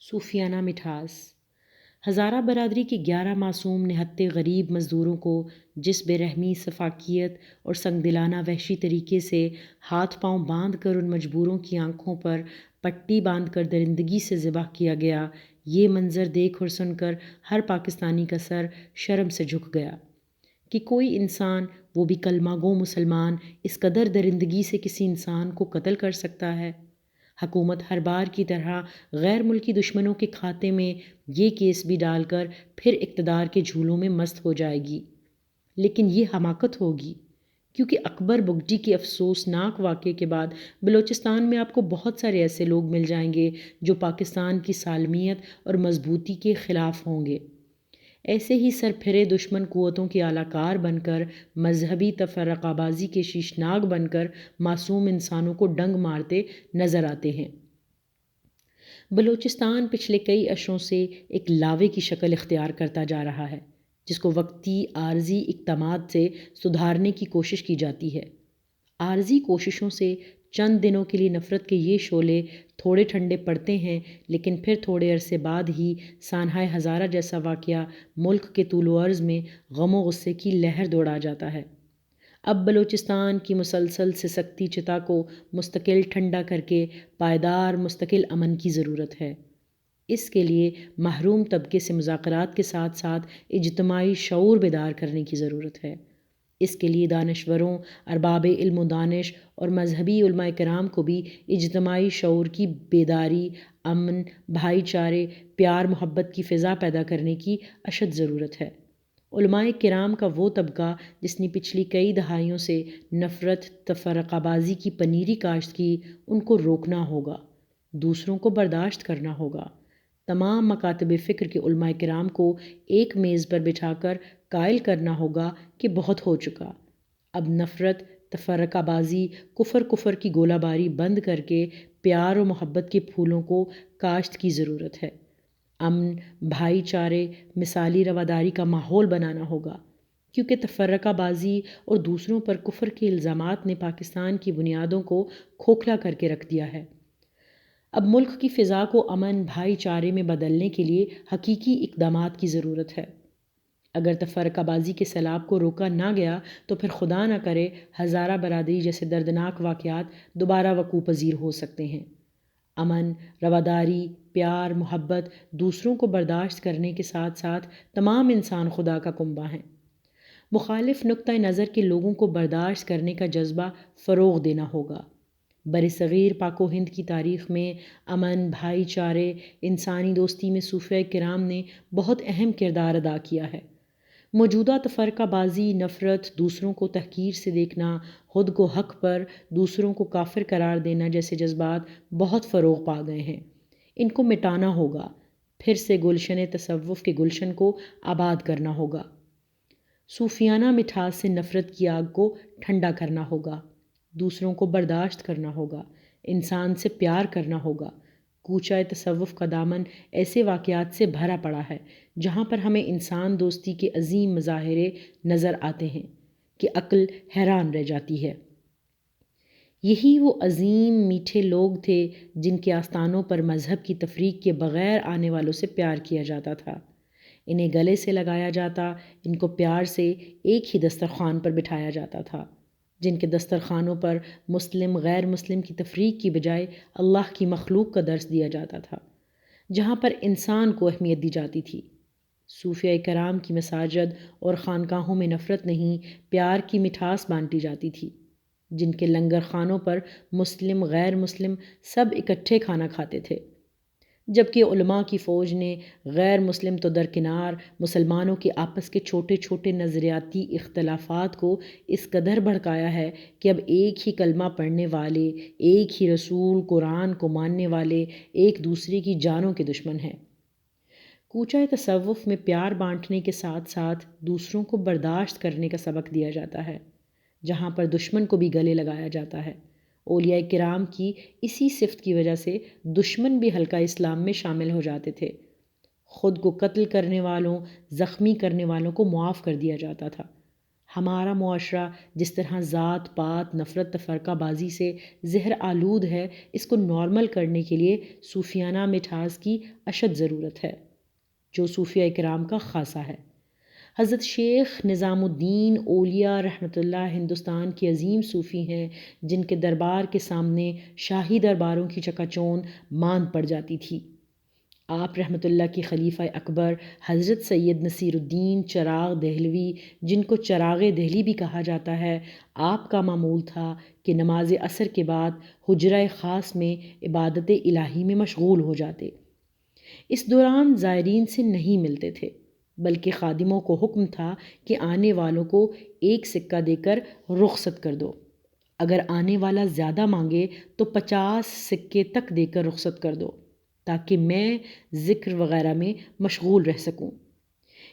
صوفیانہ مٹھاس۔ ہزارہ برادری کے 11 معصوم نہتے غریب مزدوروں کو جس بے رحمی، سفاکیت اور سنگ دلانہ وحشی طریقے سے ہاتھ پاؤں باندھ کر ان مجبوروں کی آنکھوں پر پٹی باندھ کر درندگی سے ذبح کیا گیا، یہ منظر دیکھ اور سن کر ہر پاکستانی کا سر شرم سے جھک گیا کہ کوئی انسان، وہ بھی کلمہ گو مسلمان، اس قدر درندگی سے کسی انسان کو قتل کر سکتا ہے۔ حکومت ہر بار کی طرح غیر ملکی دشمنوں کے کھاتے میں یہ کیس بھی ڈال کر پھر اقتدار کے جھولوں میں مست ہو جائے گی، لیکن یہ حماقت ہوگی، کیونکہ اکبر بگٹی کے افسوسناک واقعے کے بعد بلوچستان میں آپ کو بہت سارے ایسے لوگ مل جائیں گے جو پاکستان کی سالمیت اور مضبوطی کے خلاف ہوں گے۔ ایسے ہی سر پھرے دشمن قوتوں کے اعلی کار بن کر، مذہبی تفرقہ بازی کے شیشناگ بن کر معصوم انسانوں کو ڈنگ مارتے نظر آتے ہیں۔ بلوچستان پچھلے کئی عشروں سے ایک لاوے کی شکل اختیار کرتا جا رہا ہے، جس کو وقتی عارضی اقدامات سے سدھارنے کی کوشش کی جاتی ہے۔ عارضی کوششوں سے چند دنوں کے لیے نفرت کے یہ شعلے تھوڑے ٹھنڈے پڑتے ہیں، لیکن پھر تھوڑے عرصے بعد ہی سانحۂ ہزارہ جیسا واقعہ ملک کے طول و عرض میں غم و غصے کی لہر دوڑا جاتا ہے۔ اب بلوچستان کی مسلسل سسکتی چتا کو مستقل ٹھنڈا کر کے پائیدار مستقل امن کی ضرورت ہے۔ اس کے لیے محروم طبقے سے مذاکرات کے ساتھ ساتھ اجتماعی شعور بیدار کرنے کی ضرورت ہے۔ اس کے لیے دانشوروں، ارباب علم و دانش اور مذہبی علماء کرام کو بھی اجتماعی شعور کی بیداری، امن، بھائی چارے، پیار محبت کی فضا پیدا کرنے کی اشد ضرورت ہے۔ علماء کرام کا وہ طبقہ جس نے پچھلی کئی دہائیوں سے نفرت، تفرقہ بازی کی پنیری کاشت کی، ان کو روکنا ہوگا، دوسروں کو برداشت کرنا ہوگا۔ تمام مکاتب فکر کے علماء کرام کو ایک میز پر بٹھا کر قائل کرنا ہوگا کہ بہت ہو چکا، اب نفرت، تفرقہ بازی، کفر کی گولہ باری بند کر کے پیار و محبت کے پھولوں کو کاشت کی ضرورت ہے۔ امن، بھائی چارے، مثالی رواداری کا ماحول بنانا ہوگا، کیونکہ تفرقہ بازی اور دوسروں پر کفر کے الزامات نے پاکستان کی بنیادوں کو کھوکھلا کر کے رکھ دیا ہے۔ اب ملک کی فضا کو امن، بھائی چارے میں بدلنے کے لیے حقیقی اقدامات کی ضرورت ہے۔ اگر تفرقہ بازی کے سیلاب کو روکا نہ گیا تو پھر خدا نہ کرے ہزارہ برادری جیسے دردناک واقعات دوبارہ وقوع پذیر ہو سکتے ہیں۔ امن، رواداری، پیار، محبت، دوسروں کو برداشت کرنے کے ساتھ ساتھ تمام انسان خدا کا کنبہ ہیں۔ مخالف نقطہ نظر کے لوگوں کو برداشت کرنے کا جذبہ فروغ دینا ہوگا۔ برصغیر پاک و ہند کی تاریخ میں امن، بھائی چارے، انسانی دوستی میں صوفیہ کرام نے بہت اہم کردار ادا کیا ہے۔ موجودہ تفرقہ بازی، نفرت، دوسروں کو تحقیر سے دیکھنا، خود کو حق پر، دوسروں کو کافر قرار دینا جیسے جذبات بہت فروغ پا گئے ہیں۔ ان کو مٹانا ہوگا، پھر سے گلشن تصوف کے گلشن کو آباد کرنا ہوگا۔ صوفیانہ مٹھاس سے نفرت کی آگ کو ٹھنڈا کرنا ہوگا، دوسروں کو برداشت کرنا ہوگا، انسان سے پیار کرنا ہوگا۔ کوچہ تصوف کا دامن ایسے واقعات سے بھرا پڑا ہے جہاں پر ہمیں انسان دوستی کے عظیم مظاہرے نظر آتے ہیں کہ عقل حیران رہ جاتی ہے۔ یہی وہ عظیم میٹھے لوگ تھے جن کے آستانوں پر مذہب کی تفریق کے بغیر آنے والوں سے پیار کیا جاتا تھا، انہیں گلے سے لگایا جاتا، ان کو پیار سے ایک ہی دسترخوان پر بٹھایا جاتا تھا، جن کے دسترخوانوں پر مسلم غیر مسلم کی تفریق کی بجائے اللہ کی مخلوق کا درس دیا جاتا تھا، جہاں پر انسان کو اہمیت دی جاتی تھی۔ صوفیہ کرام کی مساجد اور خانقاہوں میں نفرت نہیں، پیار کی مٹھاس بانٹی جاتی تھی، جن کے لنگر خانوں پر مسلم غیر مسلم سب اکٹھے کھانا کھاتے تھے، جبکہ علماء کی فوج نے غیر مسلم تو درکنار، مسلمانوں کے آپس کے چھوٹے چھوٹے نظریاتی اختلافات کو اس قدر بھڑکایا ہے کہ اب ایک ہی کلمہ پڑھنے والے، ایک ہی رسول قرآن کو ماننے والے ایک دوسرے کی جانوں کے دشمن ہیں۔ کوچہ تصوف میں پیار بانٹنے کے ساتھ ساتھ دوسروں کو برداشت کرنے کا سبق دیا جاتا ہے، جہاں پر دشمن کو بھی گلے لگایا جاتا ہے۔ اولیاء کرام کی اسی صفت کی وجہ سے دشمن بھی حلقہ اسلام میں شامل ہو جاتے تھے، خود کو قتل کرنے والوں، زخمی کرنے والوں کو معاف کر دیا جاتا تھا۔ ہمارا معاشرہ جس طرح ذات پات نفرت تفرقہ بازی سے زہر آلود ہے، اس کو نارمل کرنے کے لیے صوفیانہ مٹھاس کی اشد ضرورت ہے، جو صوفیہ کرام کا خاصہ ہے۔ حضرت شیخ نظام الدین اولیاء رحمۃ اللہ ہندوستان کے عظیم صوفی ہیں، جن کے دربار کے سامنے شاہی درباروں کی چکا چوند ماند پڑ جاتی تھی۔ آپ رحمۃ اللہ کی خلیفہ اکبر حضرت سید نصیر الدین چراغ دہلوی، جن کو چراغ دہلی بھی کہا جاتا ہے، آپ کا معمول تھا کہ نماز عصر کے بعد حجرہ خاص میں عبادت الہی میں مشغول ہو جاتے۔ اس دوران زائرین سے نہیں ملتے تھے، بلکہ خادموں کو حکم تھا کہ آنے والوں کو ایک سکہ دے کر رخصت کر دو، اگر آنے والا زیادہ مانگے تو 50 سکے تک دے کر رخصت کر دو، تاکہ میں ذکر وغیرہ میں مشغول رہ سکوں۔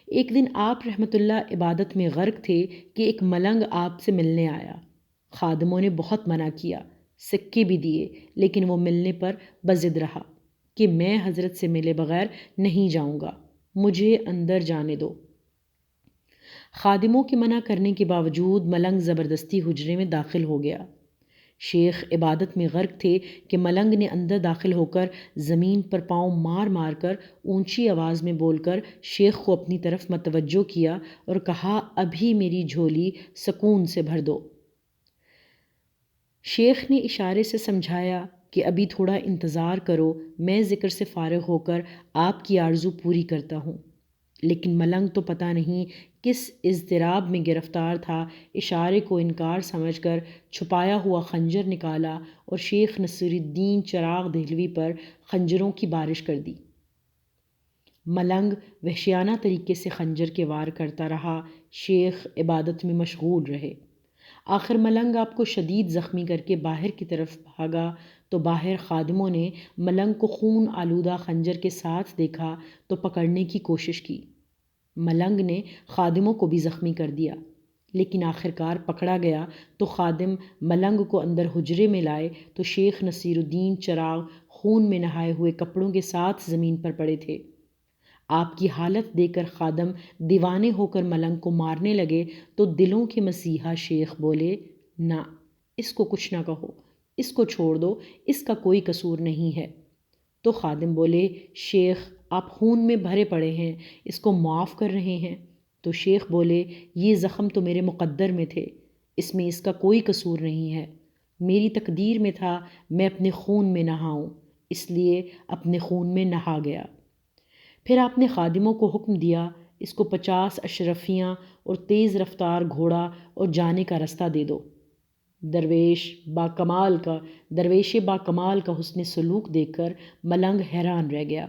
ایک دن آپ رحمۃ اللہ عبادت میں غرق تھے کہ ایک ملنگ آپ سے ملنے آیا۔ خادموں نے بہت منع کیا، سکے بھی دیے، لیکن وہ ملنے پر بضد رہا کہ میں حضرت سے ملے بغیر نہیں جاؤں گا، مجھے اندر جانے دو۔ خادموں کے منع کرنے کے باوجود ملنگ زبردستی حجرے میں داخل ہو گیا۔ شیخ عبادت میں غرق تھے کہ ملنگ نے اندر داخل ہو کر زمین پر پاؤں مار مار کر اونچی آواز میں بول کر شیخ کو اپنی طرف متوجہ کیا اور کہا، ابھی میری جھولی سکون سے بھر دو۔ شیخ نے اشارے سے سمجھایا کہ ابھی تھوڑا انتظار کرو، میں ذکر سے فارغ ہو کر آپ کی آرزو پوری کرتا ہوں۔ لیکن ملنگ تو پتہ نہیں کس اضطراب میں گرفتار تھا، اشارے کو انکار سمجھ کر چھپایا ہوا خنجر نکالا اور شیخ نصیر الدین چراغ دہلوی پر خنجروں کی بارش کر دی۔ ملنگ وحشیانہ طریقے سے خنجر کے وار کرتا رہا، شیخ عبادت میں مشغول رہے۔ آخر ملنگ آپ کو شدید زخمی کر کے باہر کی طرف بھاگا تو باہر خادموں نے ملنگ کو خون آلودہ خنجر کے ساتھ دیکھا تو پکڑنے کی کوشش کی۔ ملنگ نے خادموں کو بھی زخمی کر دیا، لیکن آخرکار پکڑا گیا تو خادم ملنگ کو اندر حجرے میں لائے تو شیخ نصیر الدین چراغ خون میں نہائے ہوئے کپڑوں کے ساتھ زمین پر پڑے تھے۔ آپ کی حالت دیکھ کر خادم دیوانے ہو کر ملنگ کو مارنے لگے تو دلوں کے مسیحا شیخ بولے، نہ، اس کو کچھ نہ کہو، اس کو چھوڑ دو، اس کا کوئی قصور نہیں ہے۔ تو خادم بولے، شیخ آپ خون میں بھرے پڑے ہیں، اس کو معاف کر رہے ہیں؟ تو شیخ بولے، یہ زخم تو میرے مقدر میں تھے، اس میں اس کا کوئی قصور نہیں ہے، میری تقدیر میں تھا میں اپنے خون میں نہاؤں، اس لیے اپنے خون میں نہا گیا۔ پھر آپ نے خادموں کو حکم دیا، اس کو 50 اشرفیاں اور تیز رفتار گھوڑا اور جانے کا رستہ دے دو۔ درویش با کمال کا حسن سلوک دیکھ کر ملنگ حیران رہ گیا۔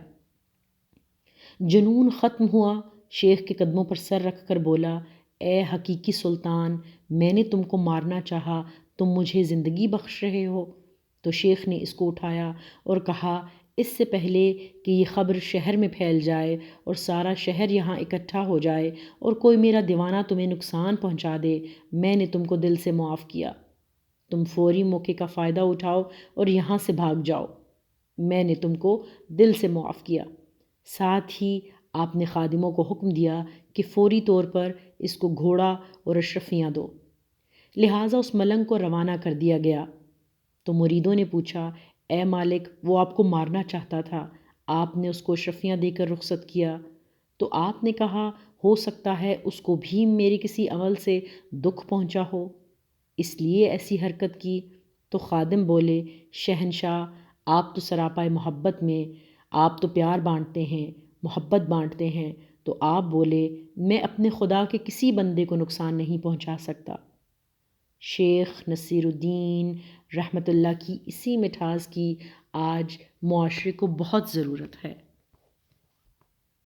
جنون ختم ہوا، شیخ کے قدموں پر سر رکھ کر بولا، اے حقیقی سلطان، میں نے تم کو مارنا چاہا، تم مجھے زندگی بخش رہے ہو؟ تو شیخ نے اس کو اٹھایا اور کہا، اس سے پہلے کہ یہ خبر شہر میں پھیل جائے اور سارا شہر یہاں اکٹھا ہو جائے اور کوئی میرا دیوانہ تمہیں نقصان پہنچا دے، میں نے تم کو دل سے معاف کیا۔ تم فوری موقع کا فائدہ اٹھاؤ اور یہاں سے بھاگ جاؤ، میں نے تم کو دل سے معاف کیا۔ ساتھ ہی آپ نے خادموں کو حکم دیا کہ فوری طور پر اس کو گھوڑا اور اشرفیاں دو۔ لہٰذا اس ملنگ کو روانہ کر دیا گیا۔ تو مریدوں نے پوچھا، اے مالک، وہ آپ کو مارنا چاہتا تھا، آپ نے اس کو اشرفیاں دے کر رخصت کیا؟ تو آپ نے کہا، ہو سکتا ہے اس کو بھی میرے کسی عمل سے دکھ پہنچا ہو، اس لیے ایسی حرکت کی۔ تو خادم بولے، شہنشاہ، آپ تو سراپائے محبت میں، آپ تو پیار بانٹتے ہیں، محبت بانٹتے ہیں، تو آپ بولے، میں اپنے خدا کے کسی بندے کو نقصان نہیں پہنچا سکتا۔ شیخ نصیر الدین رحمۃ اللہ کی اسی مٹھاس کی آج معاشرے کو بہت ضرورت ہے۔